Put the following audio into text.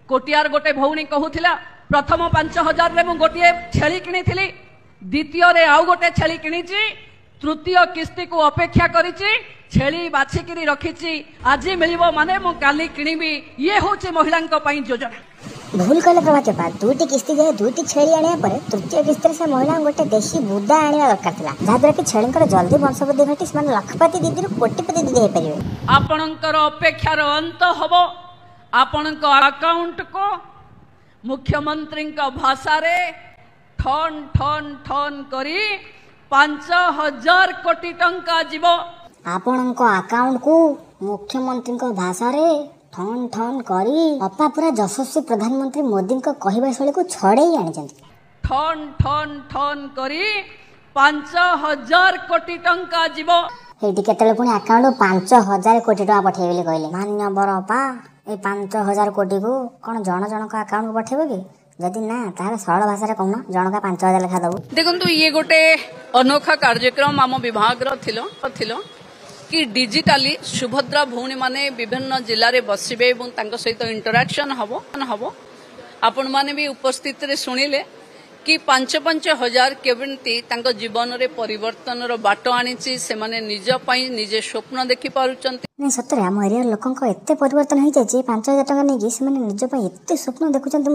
कोटियार गोटे भौणी कहूला प्रथम 5,000 रे मु गोटे छेली किनी द्वितीय रे आउ गोटे छेली किनी तृतीय किस्ती को अपेक्षा करिछि छेली बाछिकी रखिछि आज मिलिबो माने मु काली किनिबी ये होछि महिलांक पई योजना। भूल कले प्रभा चोपा दुईटी किस्ती जाए दुईटी छेली आने पर तृतीय किस्ती से महिला गोटे देशी बुदा आने दरकार था जहाद्वारा कि छेली जल्दी वंशवृद्धि घटी से लखपति दीदी कोटिपति दीदी हो पारे। आपणकर अपेक्षार अंत हबो आपणक अकाउंट को मुख्यमंत्री भाषा रे ठन ठन ठन करी 5,000 कोटी टंका जीव आपणक अकाउंट को मुख्यमंत्री भाषा रे ठन ठन करी अपा पूरा यशस्वी प्रधानमंत्री मोदी को कहवा शैली को छड़े आनी ठन ठन ठन करी 5,000 कोटी टंका जीव ये केतले पुणी अकाउंट 5,000 कोटी टका पठेबे ବୋଲି कहले मान्यवर अपा ए 5,000 कोटी को कौन जन जन का अकाउंट को पठेबे कि जदि ना तार सरल भाषा रे कहूना जनका 5,000 लेखा दबु। देखंतु ये गोटे अनोखा कार्यक्रम आम विभाग थिलो कि डिजिटाली सुभद्रा भौणी माने विभिन्न जिले में बसबे और सहित इंटराक्शन हबो आपण माने भी उपस्थित रे सुनिले कि 5,000 केवंती तांको जीवन रे परिवर्तन रो बाटो आनीची से माने निज पई निजे स्वप्न देखि पारुचंती। नहीं सतरे आम एरिया लोकंक एते परिवर्तन हो जाए 5,000 टका नहीं से निज पई एते स्वप्न देखुचंती।